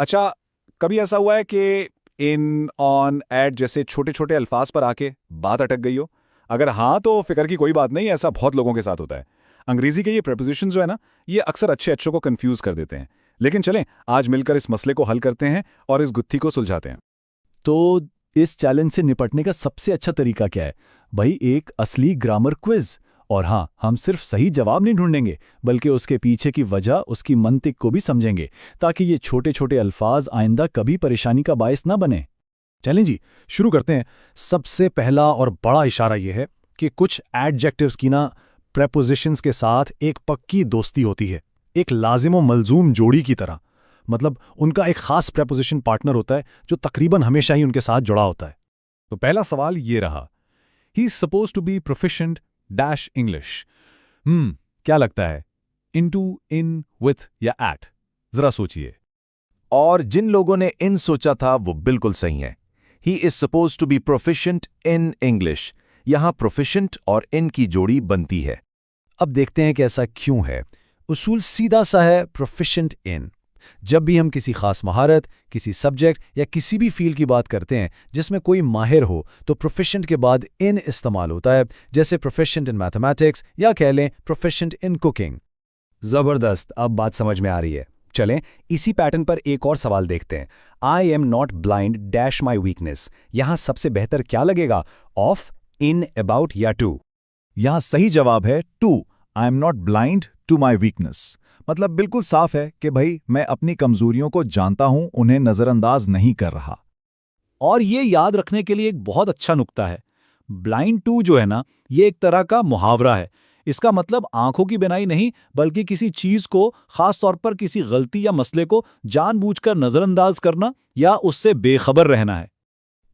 अच्छा, कभी ऐसा हुआ है कि इन, ऑन, एट जैसे छोटे छोटे अल्फाज पर आके बात अटक गई हो? अगर हाँ तो फिक्र की कोई बात नहीं, ऐसा बहुत लोगों के साथ होता है। अंग्रेजी के ये प्रेपोजिशन जो है ना, ये अक्सर अच्छे अच्छों को कंफ्यूज कर देते हैं। लेकिन चलें, आज मिलकर इस मसले को हल करते हैं और इस गुत्थी को सुलझाते हैं। तो इस चैलेंज से निपटने का सबसे अच्छा तरीका क्या है? भाई, एक असली ग्रामर क्विज। और हाँ, हम सिर्फ सही जवाब नहीं ढूंढेंगे, बल्कि उसके पीछे की वजह, उसकी मंतिक को भी समझेंगे, ताकि ये छोटे छोटे अल्फाज आइंदा कभी परेशानी का बायस ना बने। चलें जी, शुरू करते हैं। सबसे पहला और बड़ा इशारा यह है कि कुछ एडजेक्टिव्स की ना प्रेपोजिशंस के साथ एक पक्की दोस्ती होती है, एक लाजिम व मलजूम जोड़ी की तरह। मतलब उनका एक खास प्रेपोजिशन पार्टनर होता है जो तकरीबन हमेशा ही उनके साथ जुड़ा होता है। तो पहला सवाल ये रहा, he is suppose to be proficient dash English. क्या लगता है? इनटू, इन, विथ या एट? जरा सोचिए। और जिन लोगों ने इन सोचा था वो बिल्कुल सही है। He is suppose to be proficient in English. यहां प्रोफिशिएंट और इन की जोड़ी बनती है। अब देखते हैं कि ऐसा क्यों है। उसूल सीधा सा है, प्रोफिशिएंट इन। जब भी हम किसी खास महारत, किसी सब्जेक्ट या किसी भी फील्ड की बात करते हैं जिसमें कोई माहिर हो, तो प्रोफिशिएंट के बाद इन इस्तेमाल होता है। जैसे प्रोफिशिएंट इन मैथमेटिक्स, या कह लें प्रोफिशिएंट इन कुकिंग। जबरदस्त, अब बात समझ में आ रही है। चलें, इसी पैटर्न पर एक और सवाल देखते हैं। I am not blind dash my weakness. यहां सबसे बेहतर क्या लगेगा? ऑफ, इन, अबाउट या टू? यहां सही जवाब है to. I am not blind to my weakness. मतलब बिल्कुल साफ है कि भाई मैं अपनी कमजोरियों को जानता हूं, उन्हें नजरअंदाज नहीं कर रहा। और ये याद रखने के लिए एक बहुत अच्छा नुक्ता है। ब्लाइंड टू जो है ना, ये एक तरह का मुहावरा है। इसका मतलब आंखों की बिनाई नहीं, बल्कि किसी चीज को, खास तौर पर किसी गलती या मसले को जानबूझकर नजरअंदाज करना या उससे बेखबर रहना है।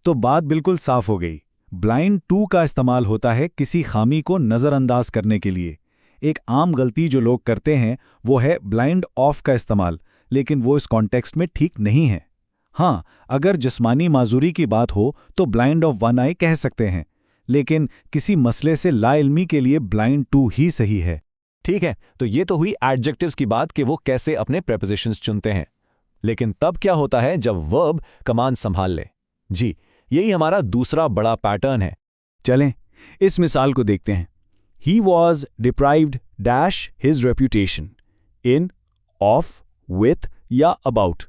तो बात बिल्कुल साफ हो गई। ब्लाइंड टू का इस्तेमाल होता है किसी खामी को नजरअंदाज करने के लिए। एक आम गलती जो लोग करते हैं वो है ब्लाइंड ऑफ का इस्तेमाल, लेकिन वो इस कॉन्टेक्स्ट में ठीक नहीं है। हाँ, अगर जिस्मानी माजूरी की बात हो तो ब्लाइंड ऑफ वन आई कह सकते हैं, लेकिन किसी मसले से लाइल्मी के लिए ब्लाइंड टू ही सही है। ठीक है, तो ये तो हुई एडजेक्टिव्स की बात कि वो कैसे अपने प्रेपोजिशंस चुनते हैं। लेकिन तब क्या होता है जब वर्ब कमांड संभाल ले? जी, यही हमारा दूसरा बड़ा पैटर्न है। चलें, इस मिसाल को देखते हैं। He was deprived dash his reputation in, of, with या about।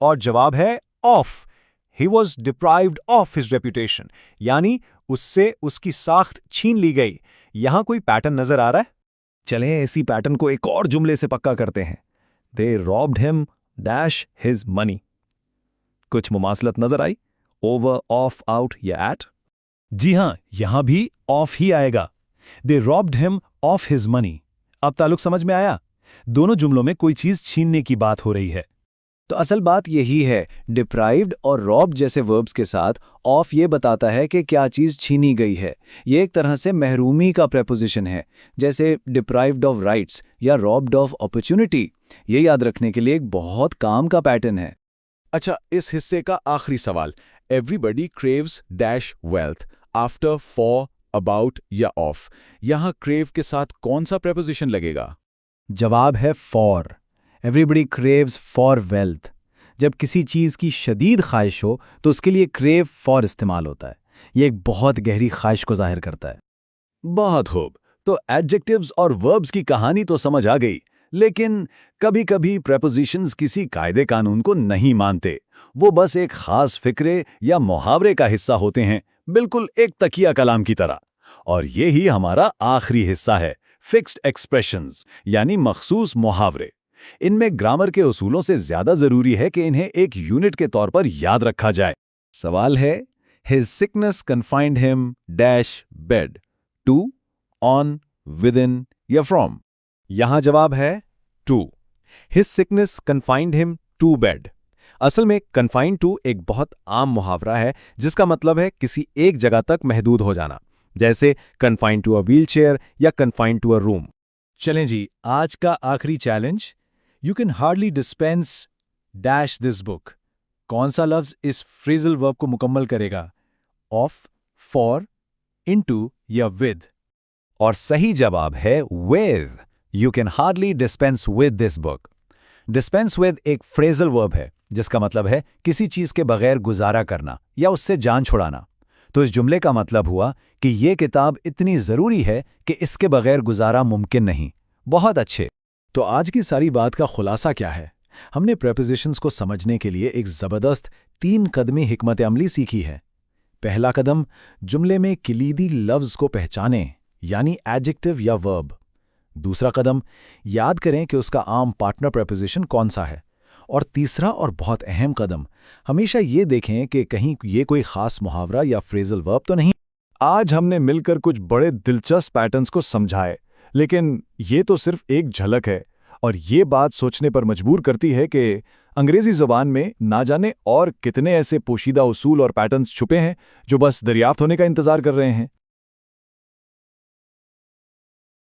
और जवाब है of. He was deprived of his reputation, यानी उससे उसकी साख्त छीन ली गई। यहां कोई पैटर्न नजर आ रहा है? चलें, इसी पैटर्न को एक और जुमले से पक्का करते हैं। They robbed him dash his money। कुछ मुमासलत नजर आई? ओवर, ऑफ, आउट या एट? जी हां, यहां भी ऑफ ही आएगा। They robbed him of his money. अब ताल्लुक समझ में आया? दोनों जुमलों में कोई चीज छीनने की बात हो रही है। तो असल बात यही है, डिप्राइव्ड और रॉब्ड जैसे वर्ब्स के साथ ऑफ ये बताता है कि क्या चीज छीनी गई है। ये एक तरह से महरूमी का प्रेपोजिशन है, जैसे डिप्राइव्ड ऑफ राइट्स या रॉब्ड ऑफ अपॉर्चुनिटी। ये याद रखने के लिए एक बहुत काम का पैटर्न है। अच्छा, इस हिस्से का आखिरी सवाल। Everybody craves dash wealth after, for, about या ऑफ। यहां क्रेव के साथ कौन सा प्रेपोजिशन लगेगा? जवाब है for. Everybody craves for wealth. जब किसी चीज की शदीद ख्वाहिश हो तो उसके लिए क्रेव फॉर इस्तेमाल होता है। ये एक बहुत गहरी ख्वाहिश को जाहिर करता है। बहुत खूब। तो एडजेक्टिव्स और वर्ब्स की कहानी तो समझ आ गई, लेकिन कभी कभी प्रेपोजिशंस किसी कायदे कानून को नहीं मानते। वो बस एक खास फिक्रे या मुहावरे का हिस्सा होते हैं, बिल्कुल एक तकिया कलाम की तरह। और ये ही हमारा आखिरी हिस्सा है, फिक्स्ड एक्सप्रेशंस यानी मखसूस मुहावरे। इनमें ग्रामर के उसूलों से ज्यादा जरूरी है कि इन्हें एक यूनिट के तौर पर याद रखा जाए। सवाल है, his sickness confined him dash bed, to, on, with in या फ्रॉम? यहां जवाब है to. His sickness confined him to bed. असल में कन्फाइंड टू एक बहुत आम मुहावरा है जिसका मतलब है किसी एक जगह तक महदूद हो जाना, जैसे कन्फाइंड टू अ व्हीलचेयर या कन्फाइंड टू अ रूम। चलें जी, आज का आखिरी challenge. You can hardly dispense dash this book. कौन सा लफ्ज इस फ्रेजल वर्ब को मुकम्मल करेगा? ऑफ, फॉर, इनटू या विद? और सही जवाब है with। You can hardly dispense with this book। Dispense with एक फ्रेजल वर्ब है जिसका मतलब है किसी चीज के बगैर गुजारा करना या उससे जान छुड़ाना। तो इस जुमले का मतलब हुआ कि ये किताब इतनी ज़रूरी है कि इसके बगैर गुजारा मुमकिन नहीं। बहुत अच्छे। तो आज की सारी बात का खुलासा क्या है? हमने प्रेपोजिशंस को समझने के लिए एक ज़बरदस्त 3 कदमी हिकमत अमली सीखी है। पहला कदम, जुमले में किलीदी लफ्ज़ को पहचानें, यानी एडजेक्टिव या वर्ब। दूसरा कदम, याद करें कि उसका आम पार्टनर प्रेपोजिशन कौन सा है। और तीसरा और बहुत अहम कदम, हमेशा ये देखें कि कहीं ये कोई ख़ास मुहावरा या फ्रेजल वर्ब तो नहीं। आज हमने मिलकर कुछ बड़े दिलचस्प पैटर्न्स को समझाए, लेकिन ये तो सिर्फ एक झलक है और ये बात सोचने पर मजबूर करती है कि अंग्रेजी ज़ुबान में ना जाने और कितने ऐसे पोशीदा उसूल और पैटर्न्स छुपे हैं जो बस दरियाफ्त होने का इंतज़ार कर रहे हैं।